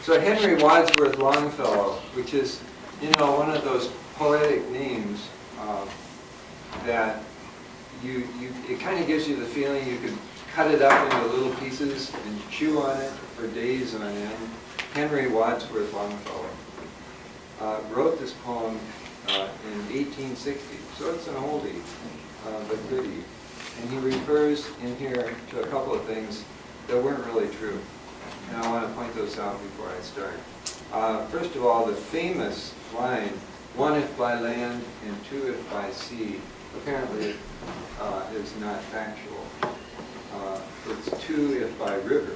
So Henry Wadsworth Longfellow, which is, one of those poetic names that it kind of gives you the feeling you could cut it up into little pieces and chew on it for days on end. Henry Wadsworth Longfellow wrote this poem in 1860, so it's an oldie, but goodie. And he refers in here to a couple of things that weren't really true. And I want to point those out before I start. First of all, the famous line, "One if by land and two if by sea," apparently is not factual. It's two if by river,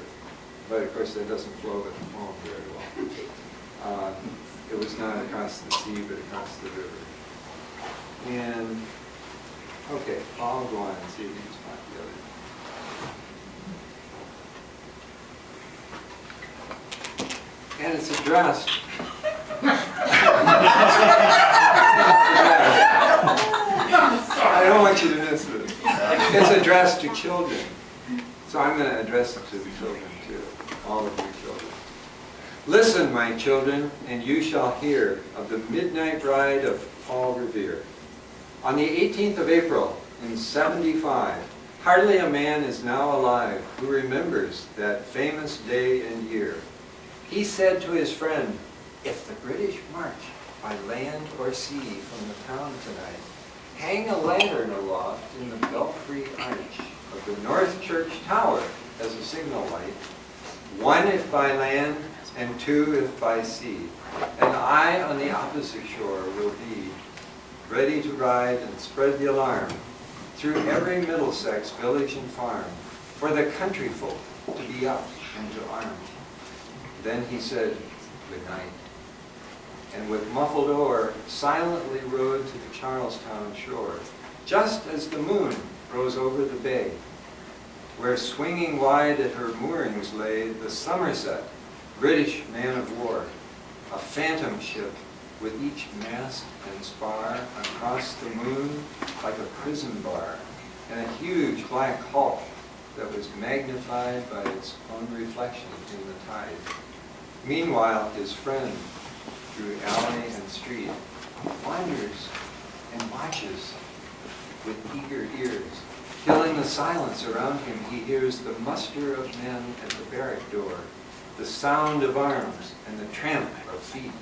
but of course that doesn't flow with the poem very well. It was not across the sea, but across the river. And, okay, I'll go on and see if you can spot the other. And it's addressed. I don't want you to miss this. It's addressed to children. So I'm going to address it to the children too, all of you children. Listen, my children, and you shall hear of the midnight ride of Paul Revere. On the 18th of April in 75, hardly a man is now alive who remembers that famous day and year. He said to his friend, "If the British march by land or sea from the town tonight, hang a lantern aloft in the belfry arch of the North Church Tower as a signal light, one if by land and two if by sea, and I on the opposite shore will be, ready to ride and spread the alarm through every Middlesex village and farm, for the country folk to be up and to arm." Then he said, "Good night," and with muffled oar silently rowed to the Charlestown shore, just as the moon rose over the bay, where swinging wide at her moorings lay the Somerset, British man of war, a phantom ship with each mast and spar across the moon like a prison bar, and a huge black hulk that was magnified by its own reflection in the tide. Meanwhile, his friend, through alley and street, wanders and watches with eager ears. Till in the silence around him he hears the muster of men at the barrack door, the sound of arms and the tramp of feet,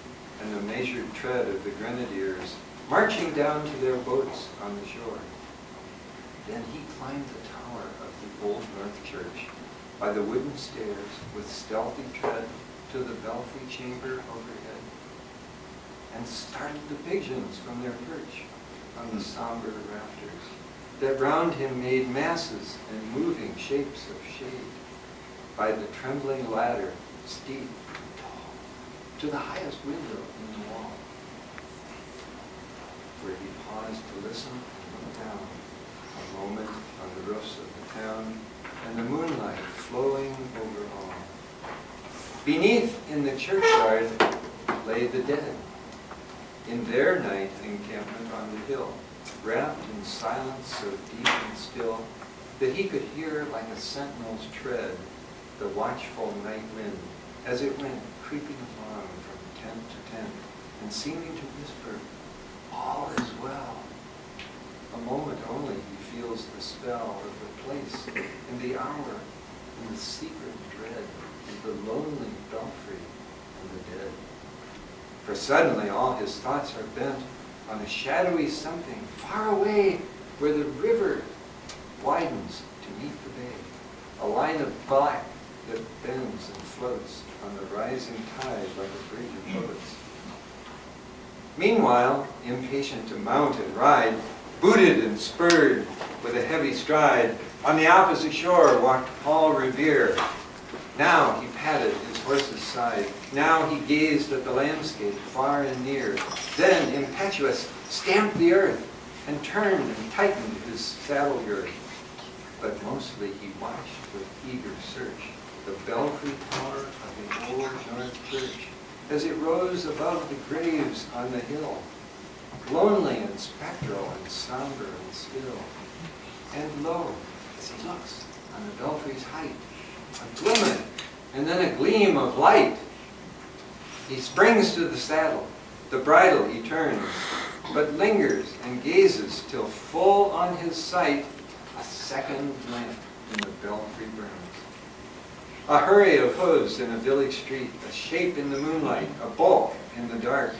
and the measured tread of the grenadiers marching down to their boats on the shore. Then he climbed the tower of the old North Church by the wooden stairs with stealthy tread to the belfry chamber overhead, and started the pigeons from their perch on the somber rafters that round him made masses and moving shapes of shade by the trembling ladder steep and tall to the highest window in the wall, where he paused to listen and look down a moment on the roofs of the town and the moonlight flowing over all. Beneath in the churchyard lay the dead, in their night encampment on the hill, wrapped in silence so deep and still that he could hear like a sentinel's tread the watchful night wind as it went creeping along from tent to tent and seeming to whisper, "All is well." A moment only he feels the spell of the place and the hour and the secret dread of the lonely belfry and the dead. For suddenly all his thoughts are bent on a shadowy something far away where the river widens to meet the bay, a line of black that bends and floats on the rising tide like a bridge of boats. Meanwhile, impatient to mount and ride, booted and spurred with a heavy stride, on the opposite shore walked Paul Revere. Now he patted his horse's side. Now he gazed at the landscape far and near. Then, impetuous, stamped the earth and turned and tightened his saddle girth. But mostly he watched with eager search the belfry tower of the old North Church as it rose above the graves on the hill, lonely and spectral and somber and still. And lo, as he looks on the belfry's height, a glimmer and then a gleam of light, He springs to the saddle, the bridle he turns, but lingers and gazes till full on his sight a second lamp in the belfry burns. A hurry of hooves in a village street, a shape in the moonlight, a bulk in the dark,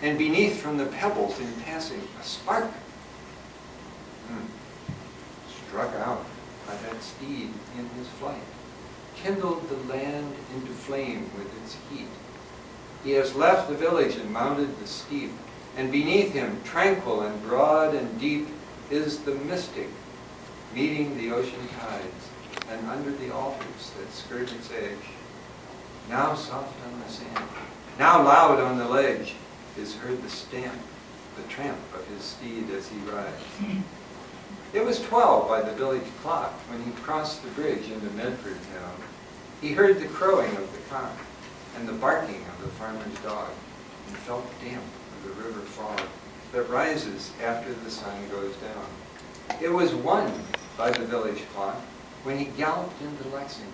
and beneath from the pebbles in passing a spark. Struck out by that steed in his flight, kindled the land into flame with its heat. He has left the village and mounted the steep, and beneath him, tranquil and broad and deep, is the mystic, meeting the ocean tides, and under the altars that skirt its edge, now soft on the sand, now loud on the ledge, is heard the stamp, the tramp of his steed as he rides. It was 12 by the village clock when he crossed the bridge into Medford town. He heard the crowing of the cock and the barking of the farmer's dog, and felt the damp of the river fog that rises after the sun goes down. It was 1 by the village clock when he galloped into Lexington.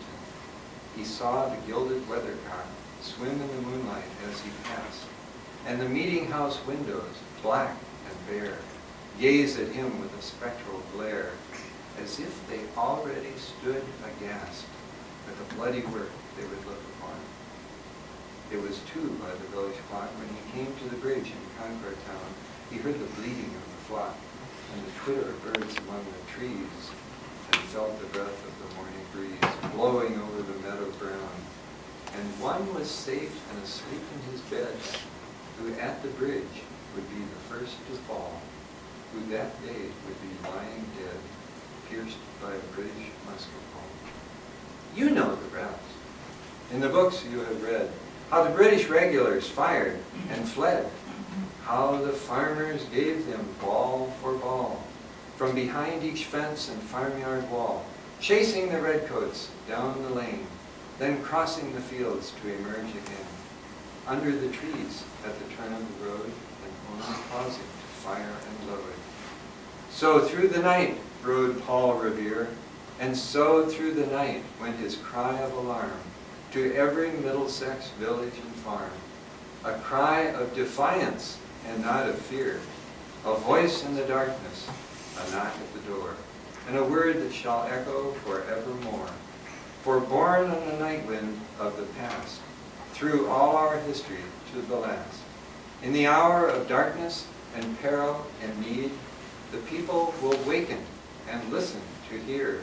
He saw the gilded weathercock swim in the moonlight as he passed, and the meeting house windows, black and bare, gaze at him with a spectral glare, as if they already stood aghast at the bloody work they would look upon. It was 2 by the village clock when he came to the bridge in Concord town. He heard the bleating of the flock and the twitter of birds among the trees, and felt the breath of the morning breeze blowing over the meadow ground. And 1 was safe and asleep in his bed, who at the bridge would be the first to fall, who that day would be lying dead, pierced by a British musket ball. You know the rest. In the books you have read, how the British regulars fired and fled, how the farmers gave them ball for ball, from behind each fence and farmyard wall, chasing the redcoats down the lane, then crossing the fields to emerge again, under the trees at the turn of the road, and only pausing to fire and load. So through the night rode Paul Revere, and so through the night went his cry of alarm to every Middlesex village and farm, a cry of defiance and not of fear, a voice in the darkness, a knock at the door, and a word that shall echo forevermore. For born on the night wind of the past, through all our history to the last, in the hour of darkness and peril and need, the people will waken and listen to hear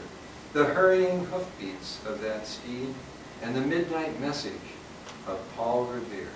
the hurrying hoofbeats of that steed and the midnight message of Paul Revere.